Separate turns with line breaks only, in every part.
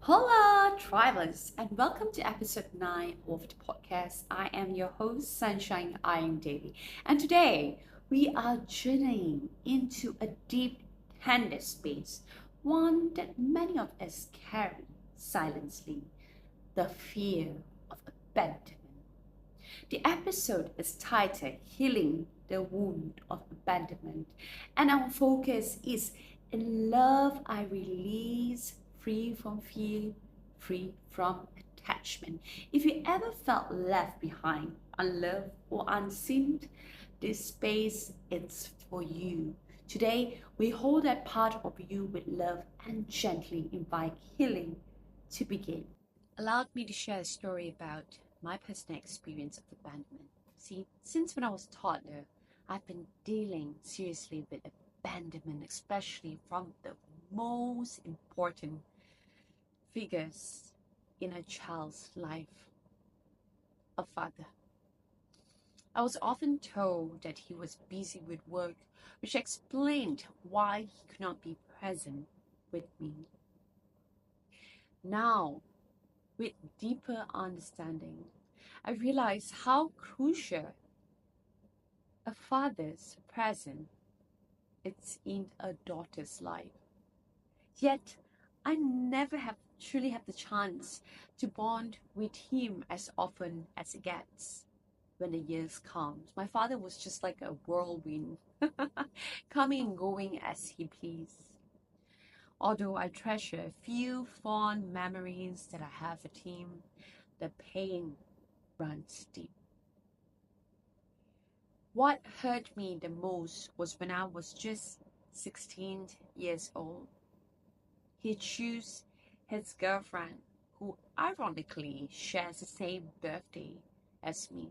Hola Thrivers, and welcome to episode 9 of the podcast. I am your host, Sunshine Aileen Devi, and today we are journeying into a deep, tender space, one that many of us carry silently, the fear of abandonment. The episode is titled Healing the Wound of Abandonment, and our focus is in love I release, free from fear, free from attachment. If you ever felt left behind, unloved, or unseen, this space is for you. Today, we hold that part of you with love and gently invite healing to begin. Allowed me to share a story about my personal experience of abandonment. See, since when I was a toddler, I've been dealing seriously with abandonment, especially from the most important figures in a child's life, a father. I was often told that he was busy with work, which explained why he could not be present with me. Now, with deeper understanding, I realize how crucial a father's presence is in a daughter's life. Yet, I never have truly had the chance to bond with him as often as it gets when the years come. My father was just like a whirlwind, coming and going as he pleased. Although I treasure a few fond memories that I have with him, the pain runs deep. What hurt me the most was when I was just 16 years old. He chose his girlfriend, who ironically shares the same birthday as me,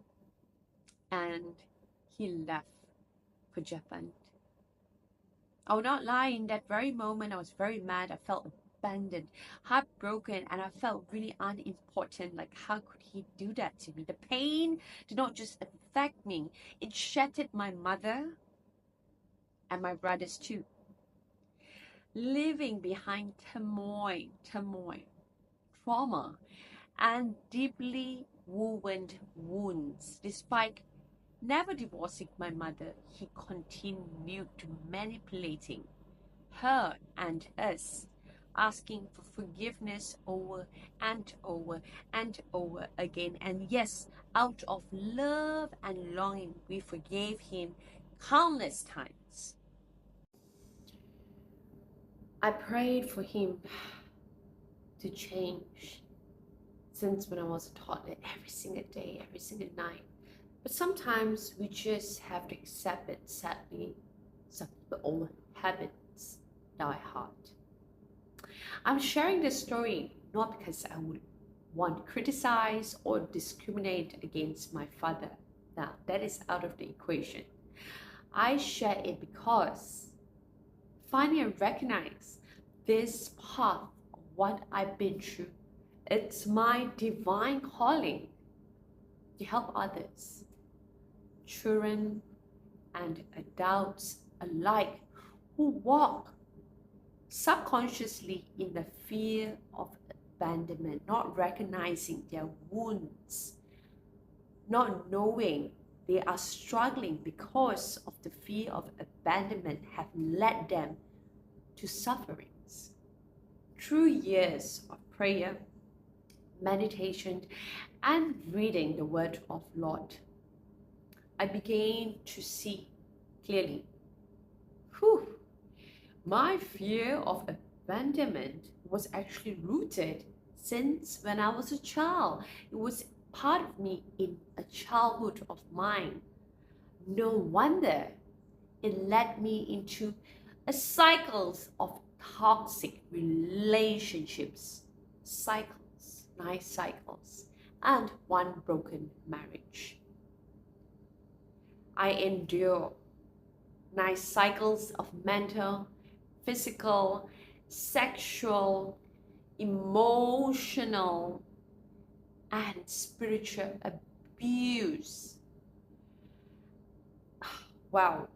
and he left for Japan. I will not lie, in that very moment I was very mad. I felt abandoned, heartbroken, and I felt really unimportant. Like, how could he do that to me? The pain did not just affect me, it shattered my mother and my brothers too, leaving behind turmoil, trauma, and deeply woven wounds. Despite never divorcing my mother, he continued to manipulating her and us, asking for forgiveness over and over and over again. And yes, out of love and longing, we forgave him countless times. I prayed for him to change since when I was a toddler, every single day, every single night. But sometimes we just have to accept it, sadly. Some people old habits die hard. I'm sharing this story not because I would want to criticize or discriminate against my father. Now, that is out of the equation. I share it because finally I recognize this path of what I've been through. It's my divine calling to help others, children and adults alike, who walk subconsciously in the fear of abandonment, not recognizing their wounds, not knowing they are struggling because of the fear of abandonment have led them to sufferings. Through years of prayer, meditation, and reading the word of Lord, I began to see clearly. My fear of abandonment was actually rooted since when I was a child. It was part of me in a childhood of mine. No wonder it led me into a cycles of toxic relationships, nice cycles, and one broken marriage. I endure nice cycles of mental, physical, sexual, emotional, and spiritual abuse. Wow,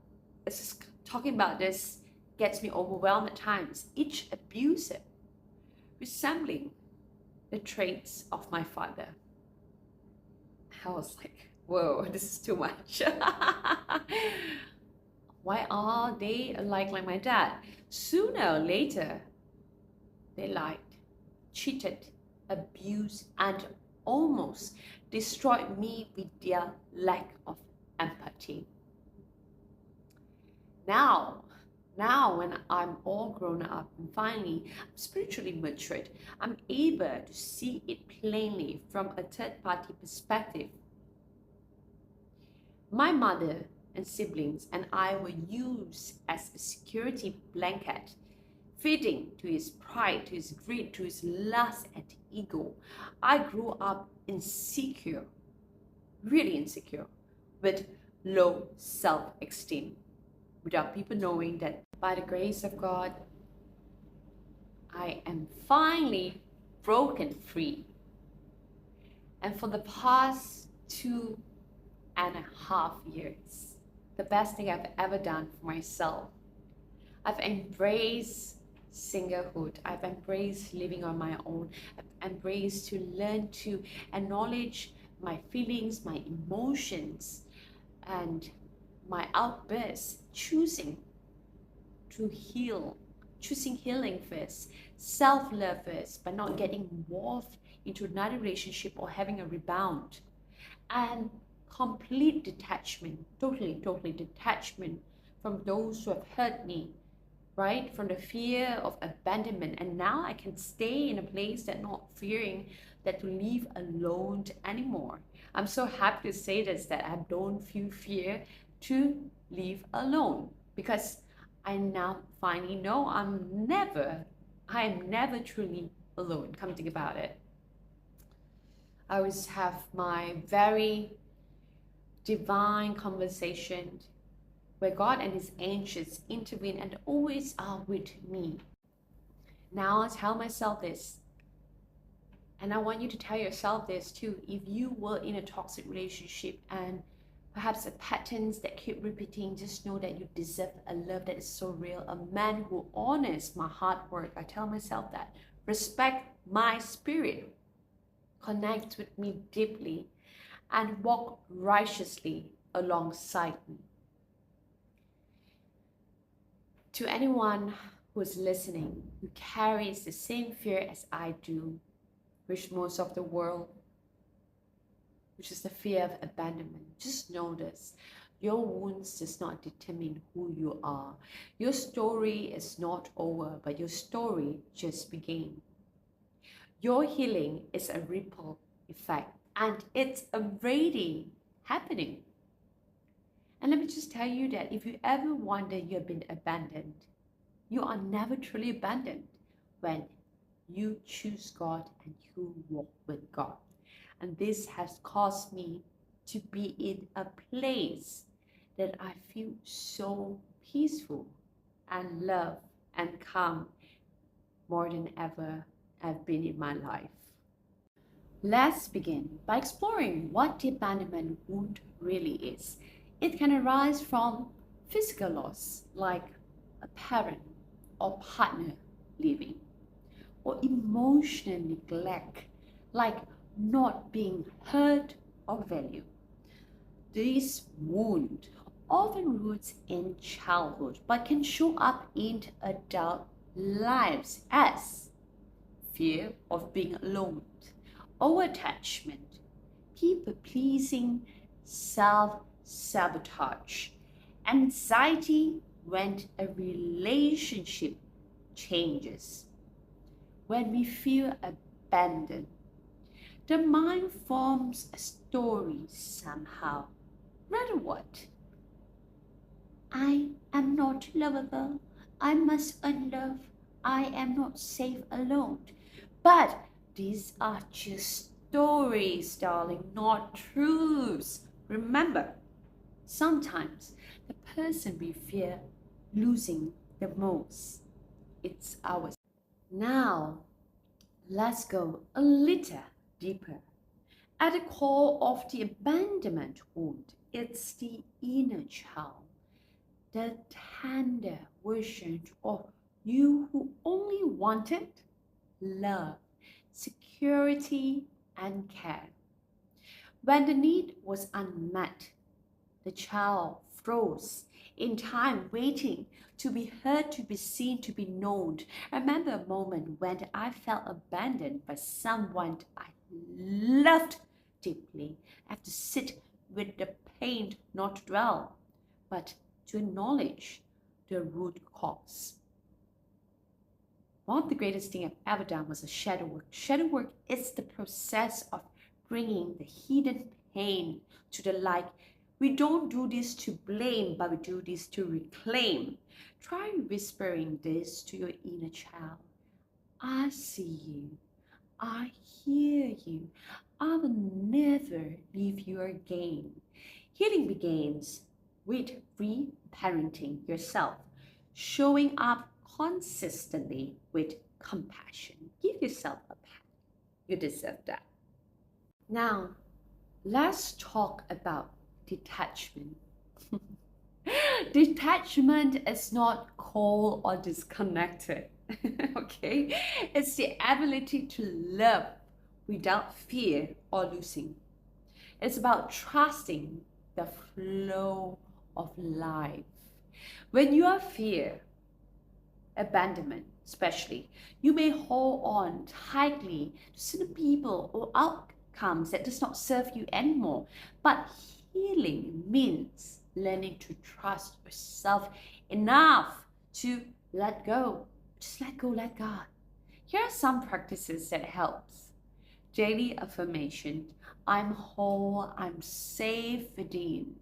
talking about this gets me overwhelmed at times. Each abuser resembling the traits of my father. I was like, whoa, this is too much. Why are they like my dad? Sooner or later, they lied, cheated, abused, and almost destroyed me with their lack of empathy. Now, when I'm all grown up and finally spiritually matured, I'm able to see it plainly from a third-party perspective. My mother and siblings and I were used as a security blanket, feeding to his pride, to his greed, to his lust and ego. I grew up insecure, really insecure, with low self-esteem, without people knowing that by the grace of God, I am finally broken free. And for the past 2.5 years, the best thing I've ever done for myself, I've embraced singlehood. I've embraced living on my own. I've embraced to learn to acknowledge my feelings, my emotions, and my outbursts, choosing to heal, choosing healing first, self-love first, by not getting involved into another relationship or having a rebound, and complete detachment, totally detachment from those who have hurt me, right? From the fear of abandonment. And now I can stay in a place that not fearing that to live alone anymore. I'm so happy to say this, that I don't feel fear to live alone, because I now finally know I am never truly alone. Come think about it. I always have my very divine conversation where God and his angels intervene and always are with me. Now I tell myself this, and I want you to tell yourself this too. If you were in a toxic relationship and perhaps the patterns that keep repeating, just know that you deserve a love that is so real, a man who honors my hard work. I tell myself that. Respect my spirit, connect with me deeply, and walk righteously alongside me. To anyone who is listening, who carries the same fear as I do, which most of the world, which is the fear of abandonment, just know this. Your wounds does not determine who you are. Your story is not over, but your story just began. Your healing is a ripple effect, and it's already happening. And let me just tell you that if you ever wonder you have been abandoned, you are never truly abandoned when you choose God and you walk with God. And this has caused me to be in a place that I feel so peaceful and loved and calm more than ever I've been in my life. Let's begin by exploring what the abandonment wound really is. It can arise from physical loss, like a parent or partner leaving, or emotional neglect, like not being heard or valued. This wound often roots in childhood but can show up in adult lives as fear of being alone, over-attachment, people-pleasing, self-sabotage, anxiety when a relationship changes. When we feel abandoned, the mind forms a story somehow. Rather what? I am not lovable. I must unlove. I am not safe alone. But these are just stories, darling, not truths. Remember, sometimes the person we fear losing the most, it's ours. Now, let's go a little deeper. At the core of the abandonment wound, it's the inner child, the tender version of you who only wanted love, security, and care. When the need was unmet, the child froze in time, waiting to be heard, to be seen, to be known. I remember a moment when I felt abandoned by someone I loved deeply. I have to sit with the pain, not to dwell, but to acknowledge the root cause. One of the greatest things I've ever done was a shadow work. Shadow work is the process of bringing the hidden pain to the light. We don't do this to blame, but we do this to reclaim. Try whispering this to your inner child. I see you. I hear you. I will never leave you again. Healing begins with reparenting yourself, showing up consistently with compassion. Give yourself a pat. You deserve that. Now, let's talk about detachment. Detachment is not cold or disconnected, okay? It's the ability to love without fear or losing. It's about trusting the flow of life. When you are fear, abandonment especially, you may hold on tightly to certain people or outcomes that does not serve you anymore. But healing means learning to trust yourself enough to let go. Just let go, let God. Here are some practices that helps. Daily affirmation. I'm whole, I'm safe within.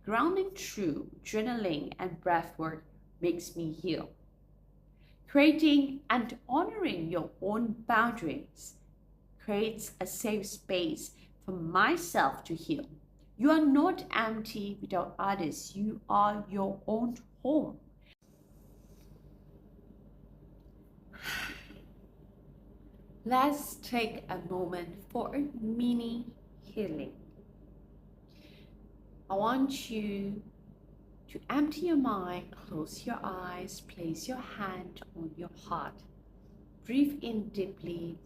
Grounding through journaling and breath work makes me heal. Creating and honoring your own boundaries creates a safe space for myself to heal. You are not empty without others. You are your own home. Let's take a moment for a mini healing. I want you to empty your mind, close your eyes, place your hand on your heart. Breathe in deeply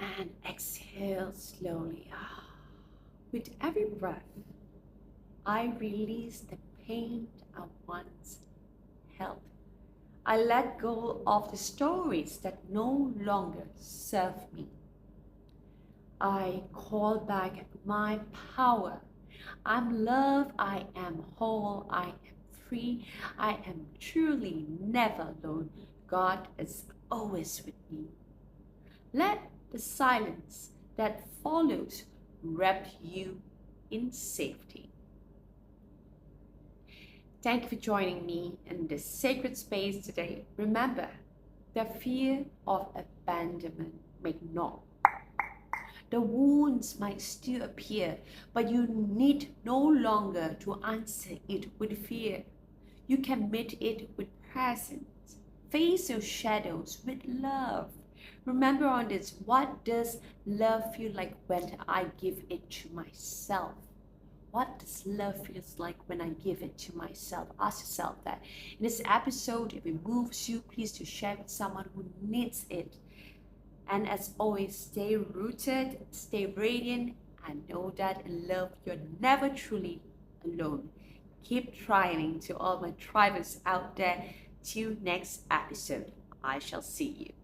and exhale slowly. With every breath, I release the pain I once held. I let go of the stories that no longer serve me. I call back my power. I'm loved, I am whole, I am free, I am truly never alone. God is always with me. Let the silence that follows wrap you in safety. Thank you for joining me in this sacred space today. Remember, the fear of abandonment may not. The wounds might still appear, but you need no longer to answer it with fear. You can meet it with presence. Face your shadows with love. Remember on this, what does love feel like when I give it to myself? What does love feel like when I give it to myself? Ask yourself that. In this episode, if it moves you, please to share with someone who needs it. And as always, stay rooted, stay radiant, and know that in love, you're never truly alone. Keep trying to all my Thrivers out there. Till next episode, I shall see you.